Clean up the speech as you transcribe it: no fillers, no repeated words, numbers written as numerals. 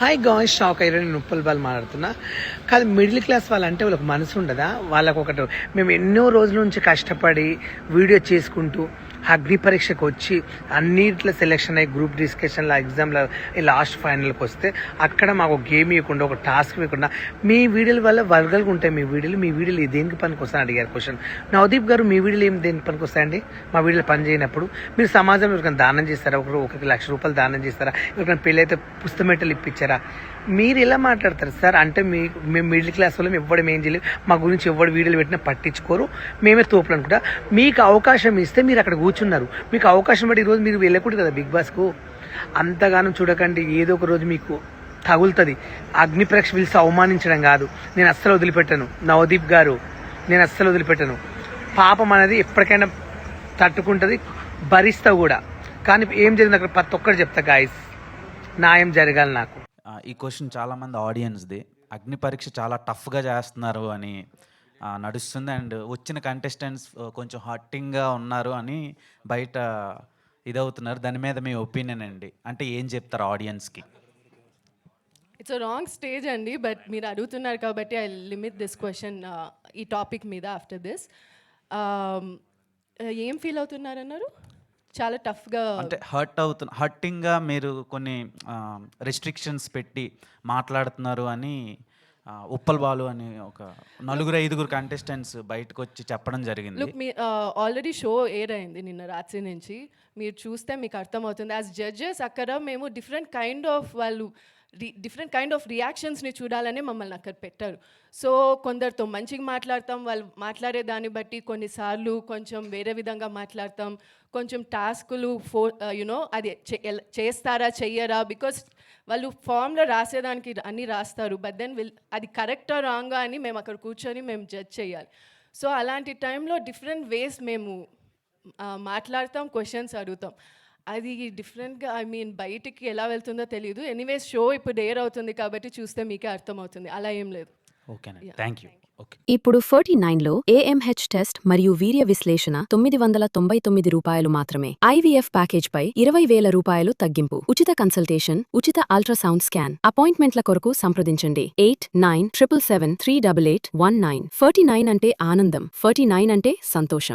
Hi guys, shock అయ్యారు. నేను Uppal ball మాట్లాడుతున్నా. కాదు, మిడిల్ క్లాస్ వాళ్ళంటే వాళ్ళకి మనసు ఉండదా? వాళ్ళకు ఒకటి, మేము ఎన్నో రోజుల నుంచి కష్టపడి వీడియో చేసుకుంటూ అగ్ని పరీక్షకు వచ్చి అన్నిట్లో సెలెక్షన్ అయ్యి గ్రూప్ డిస్కషన్లో ఎగ్జామ్లో లాస్ట్ ఫైనల్కి వస్తే అక్కడ మాకు ఒక గేమ్ ఇవ్వకుండా, ఒక టాస్క్ ఇవ్వకుండా, మీ వీడియోల వల్ల వర్గలుగా ఉంటాయి. మీ వీడియోలు దేనికి పనికి వస్తాయని అడిగారు క్వశ్చన్. నవదీప్ గారు, మీ వీడియోలు ఏం దేనికి పనికి వస్తాయండి? మా వీడియోలు పని చేయనప్పుడు మీరు సమాజంలో ఎవరికైనా దానం చేస్తారా? ఒకరికి ₹1,00,000 దానం చేస్తారా? ఎవరికైనా పెళ్ళైతే పుస్తమెట్టలు ఇప్పించారా? మీరు ఎలా మాట్లాడతారు సార్? అంటే మేము మిడిల్ క్లాస్ వాళ్ళం, ఎవ్వడం ఏం చేయలేదు, మా గురించి ఎవరు వీడియోలు పెట్టినా పట్టించుకోరు, మేమే తోపులు అనుకుంటా. మీకు అవకాశం ఇస్తే మీరు అక్కడ కూర్చున్నారు. మీకు అవకాశం బట్టి ఈరోజు మీరు వెళ్ళకూడదు కదా బిగ్ బాస్కు. అంతగానం చూడకండి, ఏదో ఒక రోజు మీకు తగులుతుంది. అగ్ని పరీక్ష పిలిచి అవమానించడం కాదు. నేను అస్సలు వదిలిపెట్టాను నవదీప్ గారు, నేను అస్సలు వదిలిపెట్టాను. పాపం అనేది ఎప్పటికైనా తట్టుకుంటుంది, భరిస్తా కూడా. కానీ ఏం జరిగింది అక్కడ ప్రతి ఒక్కరు చెప్తా గాయస్, న్యాయం జరగాలి నాకు. ఈ క్వశ్చన్ చాలామంది ఆడియన్స్ది. అగ్ని పరీక్ష చాలా టఫ్గా చేస్తున్నారు అని నడుస్తుంది. అండ్ వచ్చిన కంటెస్టెంట్స్ కొంచెం హర్టింగ్గా ఉన్నారు అని బయట ఇదవుతున్నారు. దాని మీద మీ ఒపీనియన్ అండి, అంటే ఏం చెప్తారు ఆడియన్స్కి? ఇట్స్ అ రాంగ్ స్టేజ్ అండి, బట్ మీరు అడుగుతున్నారు కాబట్టి ఐ లిమిట్ దిస్ క్వశ్చన్ ఈ టాపిక్ మీద. ఆఫ్టర్ దిస్ ఏం ఫీల్ అవుతున్నారన్నారు? చాలా టఫ్గా అంటే హర్టింగ్గా మీరు కొన్ని రెస్ట్రిక్షన్స్ పెట్టి మాట్లాడుతున్నారు అని ఉప్పల్ బాలు అని ఒక 4-5 కంటెస్టెంట్స్ బయటకు వచ్చి చెప్పడం జరిగింది. లుక్, మీ ఆల్రెడీ షో ఎయిర్ అయింది నిన్న రాత్రి నుంచి. మీరు చూస్తే మీకు అర్థమవుతుంది. యాజ్ జడ్జెస్ అక్కడ మేము డిఫరెంట్ కైండ్ ఆఫ్ రియాక్షన్స్ని చూడాలని మమ్మల్ని అక్కడ పెట్టారు. సో కొందరితో మంచిగా మాట్లాడతాం, వాళ్ళు మాట్లాడే దాన్ని బట్టి కొన్నిసార్లు కొంచెం వేరే విధంగా మాట్లాడతాం. కొంచెం టాస్కులు అది చేస్తారా చెయ్యరా, బికాస్ వాళ్ళు ఫామ్లో రాసేదానికి అన్నీ రాస్తారు, బట్ దెన్ అది కరెక్టా రాంగా అని మేము అక్కడ కూర్చొని మేము జడ్జ్ చేయాలి. సో అలాంటి టైంలో డిఫరెంట్ వేస్ మేము మాట్లాడతాం, క్వశ్చన్స్ అడుగుతాం. అది డిఫరెంట్గా, బయటికి ఎలా వెళ్తుందో తెలియదు. ఎనీవేస్ షో ఇప్పుడు ఎయిర్ అవుతుంది కాబట్టి చూస్తే మీకే అర్థమవుతుంది. అలా ఏం లేదు. ఓకేనండి, థ్యాంక్ యూ. ఓకే. ఇప్పుడు 49లో AMH టెస్ట్ మరియు వీర్య విశ్లేషణ ₹999 మాత్రమే. IVF ప్యాకేజ్పై ₹20,000 తగ్గింపు, ఉచిత కన్సల్టేషన్, ఉచిత అల్ట్రాసౌండ్ స్కాన్. అపాయింట్మెంట్ల కొరకు సంప్రదించండి 8977738819. 49 అంటే ఆనందం, 49 అంటే సంతోషం.